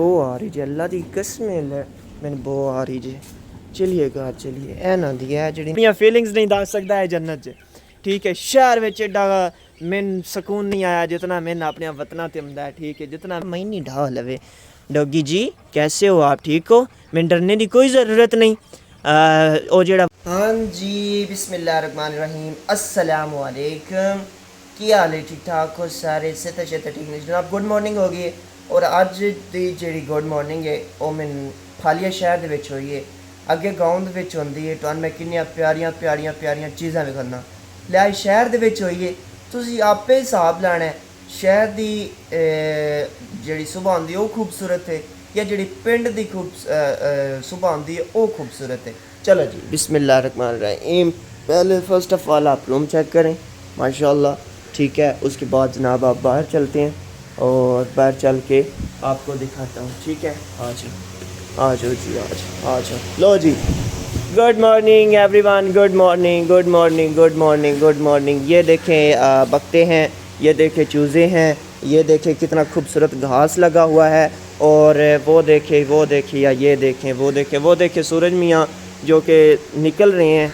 बो आ रही जी, अल्लाह की कसम मैंने बो आ रही जी। चलिए घर चलिए, ऐ ना दी है जी फीलिंग्स नहीं दस सकता है जन्नत च। ठीक है, शहर में एडा मैन सुकून नहीं आया जितना मैंने अपने वतना ते आंदा है। ठीक है, जितना मैं नहीं ढा लवे। डॉगी जी कैसे हो आप, ठीक हो? मैं डरने की कोई ज़रूरत नहीं। ओ जेड़ा हाँ जी, बिस्मिल्लाहिर्रहमानिर्रहीम, अस्सलाम वालेकुम। की हाल है? ठीक ठाक हो सारे? सेहत शेहत ठीक नहीं जनाब? गुड मॉर्निंग हो गई। और अज की जी गुड मॉर्निंग है वो मैं फालिया शहर के हुई है। अगे गाँव होंगी है, तो मैं किनिया प्यारियां प्यारियां प्यारियां चीज़ां विखाना लिहाज शहर होई है। तुसी आपे हिसाब लाना है शहर की जी सुबह आँदी वो खूबसूरत है या जी पिंड की सुबह आँदी है वो खूबसूरत है। चलो जी, बिस्मिल्लाहिर्रहमानिर्रहीम। पहले फर्स्ट ऑफ ऑल आप रूम चेक करें, माशाल्लाह। ठीक है, उसके बाद जनाब आप बाहर चलते हैं और बाहर चल के आपको दिखाता हूँ। ठीक है, आ जाओ आ जाओ जी, आ जाओ। लो जी, good morning everyone, good morning good morning good morning good morning. ये देखें बकते हैं, ये देखें चूज़े हैं, ये देखें कितना खूबसूरत घास लगा हुआ है। और वो देखें या ये देखें वो देखें सूरज मियाँ जो कि निकल रहे हैं।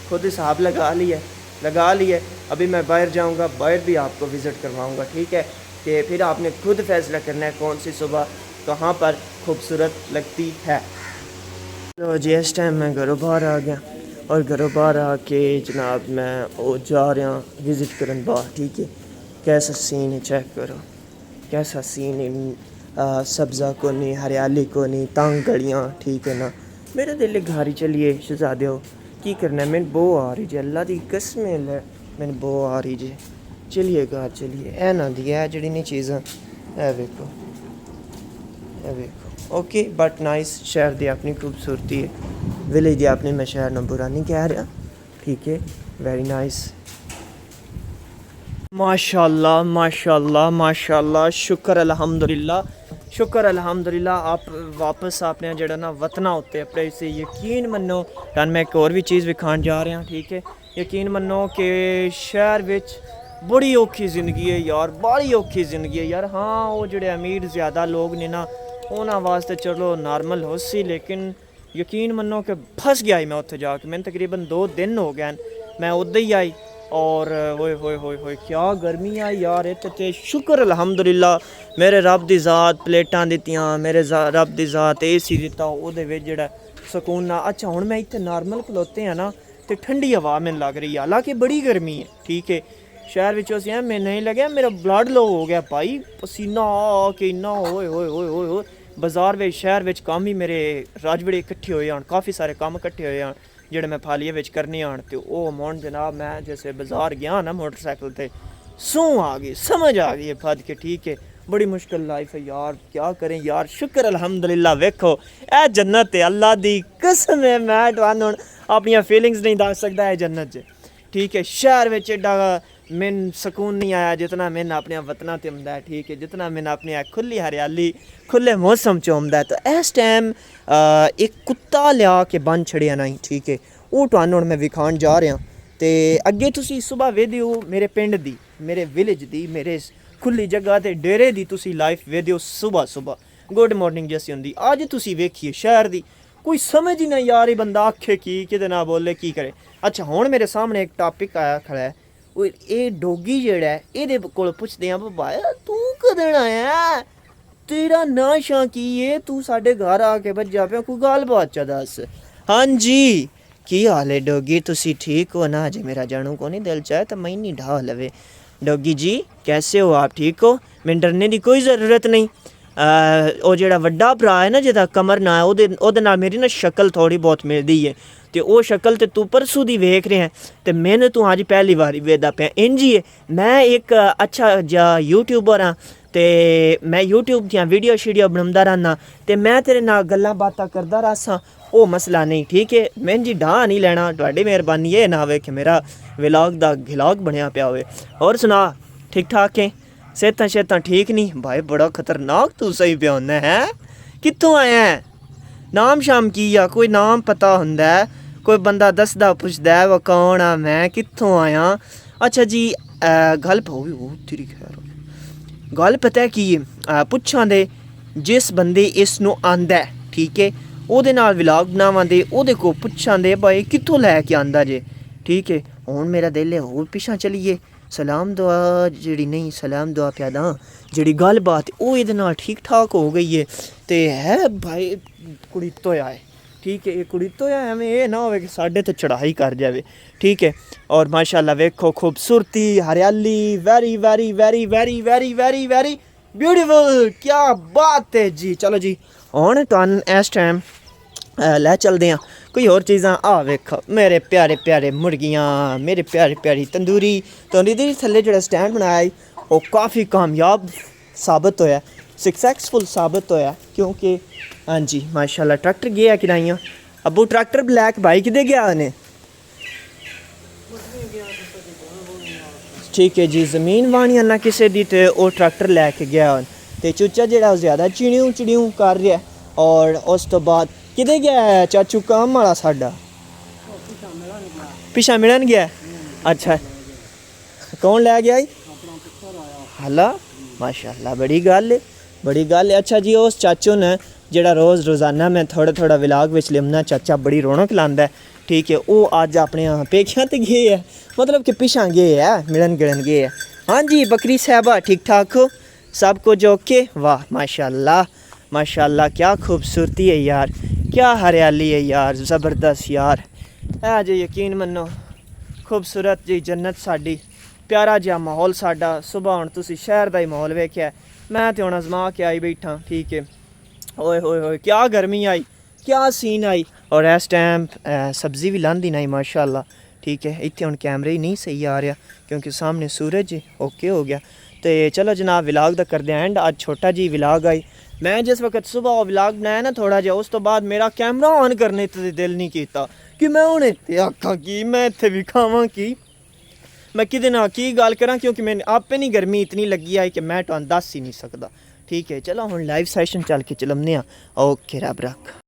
खुद हिसाब लगा लिया। अभी मैं बाहर जाऊंगा, बाहर भी आपको विज़िट करवाऊंगा। ठीक है, कि फिर आपने खुद फैसला करना है कौन सी सुबह कहाँ पर खूबसूरत लगती है। तो जी इस टाइम मैं घरों बाहर आ गया और घरों बाहर आके जनाब मैं वो जा रहा विज़िट करन बाहर। ठीक है, कैसा सीन है चेक करो, कैसा सीन है। सब्ज़ा को नहीं, हरियाली को नहीं, तंग गलियाँ। ठीक है ना, मेरे दिल घर ही चलिए शहजादे हो की करना है। मैंने बो आ रही जी, अल्लाह की कसम मैंने बो आ रही जी। चलिए घर चलिए, ऐ ना दी है जी नहीं चीज़ां है वेखो, है वेखो। ओके बट नाइस, शहर की अपनी खूबसूरती है, विलेज की अपनी। मैं शहर ना बुरा नहीं कह रहा। ठीक है, वेरी नाइस, माशाल्लाह माशाल्लाह माशाल्लाह। शुक्र अल्हम्दुलिल्लाह। आप वापस आपने जड़ा ना वतना उत्ते अपने से यकीन मनो। तुहानू मैं एक और भी चीज़ विखाण जा रहा। ठीक है, यकीन मनो कि शहर विच बड़ी औखी ज़िंदगी है यार, बड़ी औखी ज़िंदगी है यार। हाँ, वो जोड़े अमीर ज़्यादा लोग ने ना उन्होंने वास्ते चलो नॉर्मल हो सी, लेकिन यकीन मनो कि फस गया ही मैं उत्थे जाके। मैंने तकरीबन 2 दिन हो गए मैं उधर ही आई। और होए क्या गर्मी आई यार इत्थे ते। शुक्र अल्हम्दुलिल्लाह, मेरे रब दी ज़ात प्लेटां दित्तियां, मेरे रब दी ज़ात AC दित्ता, ओहदे विच जेह्ड़ा सुकून ना। अच्छा हुण मैं इत्थे नॉर्मल खलोते हैं ना तो ठंडी हवा मैनूं लग रही है, हालांकि बड़ी गर्मी है। ठीक है, शहर विचों सी मैं नहीं लगे, मेरा ब्लड लो हो गया भाई, पसीना आ के इन्ना होए। बाज़ार विच शहर विच कम्म ही मेरे राजबड़े इकट्ठे होए हन, काफ़ी सारे कम्म इकट्ठे होए हन जेह्ड़े मैं फालिया विच करने आन। तो ओह अमाउंट जनाब मैं जैसे बाज़ार गया ना मोटरसाइकिल ते सूँ आ गई, समझ आ गई है फद के। ठीक है, बड़ी मुश्किल लाइफ है यार, क्या करें यार। शुक्र अल्हम्दुलिल्लाह, वेखो ए जन्नत है, अल्लाह दी कसम है। मैं तुहानू अपनी फीलिंग्स नहीं दस सकता है जन्नत च। ठीक है, शहर में एडा मैन सुकून नहीं आया जितना मैंने अपने वतना ते आंदा है। ठीक है, जितना मैंने अपने खुली हरियाली खुले मौसम च आंदा है। तो इस टाइम एक कुत्ता लिया के बन छड़िया नहीं। ठीक है, वो तुहानू मैं विखाण जा रहा। तो अगे तुसी सुबह वेदियो मेरे पिंड दी, मेरे विलेज दी, मेरे खुली जगह ते डेरे दी तुसी लाइफ वेदियो सुबह गुड मॉर्निंग जैसी होंदी। अज तुसी वेखिए शहर दी कोई समझ ही नहीं यार, बंदा आखे की किते ना बोले की करे। अच्छा हुण मेरे सामने एक टॉपिक आया खड़ा है, ये डोगी जेड़ा है ये कोल पुछदे आ भाई तू कदन आया, तेरा ना शां की है, तू साडे घर आके भज्जा पिया, कोई गल बात चा दस। हाँ जी, की हाल है डोगी, तुसी ठीक हो ना? अजे मेरा जानू को नहीं दिल चाहे तो मैं नहीं ढा लवे। डोगी जी कैसे हो आप, ठीक हो? मैं डरने की कोई ज़रूरत नहीं। वो जेड़ा वड्डा भरा है ना जिहदा कमर ना है, ओहदे नाल मेरी ना शक्ल थोड़ी बहुत मिलदी है। तो वो शक्ल तो तू परसों दी वेख रहे हैं, तो मैंने तू अज पहली बारी वेखदा पिया। इंज ही है, मैं एक अच्छा जा यूट्यूबर हाँ, तो मैं यूट्यूब दियाँ वीडियो शीडियो बनांदा रहना, तो मैं तेरे नाल गल्लां बातां करदा रहां, वो मसला नहीं। ठीक है, मैं जी ढा नहीं लेना, तुहाडी मेहरबानी ये ना होवे कि मेरा व्लॉग दा घिलॉग बनया पिया होवे। और सुना ठीक ठाक है? सेहतां शेहतां ठीक नहीं भाई? बड़ा खतरनाक तू सही पिया होंदा है। कित्थों आया है? नाम शाम की आ? कोई नाम पता हुंदा है? कोई बंदा दसदा पुछदा है वो कौन आ, मैं कित्थों आया? अच्छा जी गल तेरी खैर गल पता है की पुच्छां दे ਜਿਸ ਬੰਦੇ ਇਸ ਨੂੰ ਆਂਦਾ ਹੈ, ਠੀਕ ਹੈ, ਉਹਦੇ ਨਾਲ ਵਲੌਗ ਬਣਾਵਾਂਦੇ, ਉਹਦੇ ਕੋਲ ਪੁੱਛਾਂਦੇ ਭਾਈ ਕਿੱਥੋਂ ਲੈ ਕੇ ਆਂਦਾ ਜੇ, ਠੀਕ ਹੈ। ਹੁਣ ਮੇਰਾ ਦਿਲ ਹੈ ਹੋਰ ਪਿੱਛਾ ਚਲੀਏ, ਸਲਾਮ ਦੁਆ ਜਿਹੜੀ ਨਹੀਂ ਸਲਾਮ ਦੁਆ ਪਿਆਦਾ ਜਿਹੜੀ ਗੱਲਬਾਤ ਉਹ ਇਹਦੇ ਨਾਲ ਠੀਕ ਠਾਕ ਹੋ ਗਈ ਹੈ ਤੇ ਹੈ ਭਾਈ ਕੁੜੀ ਤੋਇਆ ਹੈ, ठीक है। ये कुड़ी तो है हमें ये ना हो कि साढ़े तो चढ़ाई कर जाए, ठीक है। और माशाल्लाह वेखो खूबसूरती हरियाली, very very very very very very very beautiful, क्या बात है जी। चलो जी हुण तुहानूं इस टाइम लै चलदे हैं कोई होर चीज़ां। आ वेखो मेरे प्यारे प्यारे मुर्गियां, मेरे प्यारी प्यारी तंदूरी थल्ले जेह्ड़ा स्टैंड बनाया वो काफ़ी कामयाब साबित होया, सक्सैसफुल साबित होया, क्योंकि हाँ जी माशाल्लाह ट्रैक्टर गया किराइयां। अबू ट्रैक्टर ब्लैक भाई किधे गया ने, ठीक है जी, ज़मीन वाणी ना किसी दी ते वो ट्रैक्टर लैके गया ते चूचा जेड़ा ज़्यादा चिड़ियों चिड़ियों कर रहा है। और उस तो बाद किधे गया है चाचू काम वाला साडा, पिछा मिलन गया। अच्छा कौन लै गया हला, माशाल्लाह बड़ी गल है, बड़ी गल है। अच्छा जी उस चाचू ने जेड़ा रोज़ रोज़ाना मैं थोड़ा थोड़ा व्लॉग विच लिमना, चाचा बड़ी रौनक लांदा है, ठीक है। वो अज अपने पेकियां ते गए है, मतलब कि पिछां गए है, मिलन गिलन गए है। हाँ जी बकरी साहबा ठीक ठाक हो, सब कुछ ओके, वाह माशाल्लाह माशाल्लाह, क्या खूबसूरती है यार, क्या हरियाली है यार, ज़बरदस्त यार। है जी यकीन मनो खूबसूरत जी जन्नत साडी, प्यारा जिहा माहौल साडा। सुबह हुण तुसीं शहर दा ही माहौल वेखिआ, मैं ते हुण अजमा के आई बैठा, ठीक है। ओए होए होए क्या गर्मी आई, क्या सीन आई। और इस टाइम सब्ज़ी भी लांदी नहीं माशाल्लाह, ठीक है। इत्थे हुण कैमरे ही नहीं सही आ रहा क्योंकि सामने सूरज है, ओके हो गया। तो चलो जनाब व्लॉग दा करदे एंड। अज छोटा जी व्लॉग आई, मैं जिस वक्त सुबह व्लॉग बनाया ना थोड़ा जिहा, उस तो बाद मेरा कैमरा ऑन करने ते दिल नहीं कीता कि मैं हुण इत्थे आखां कि मैं इत्थे विखावां कि मैं किदे नाल की गल करां, क्योंकि मैंने आपे नहीं गर्मी इतनी लगी आई कि मैं तुहानूं दस ही नहीं सकदा, ठीक है। चलो हुण लाइव सैशन चल के चलमने आ, ओके रब रख।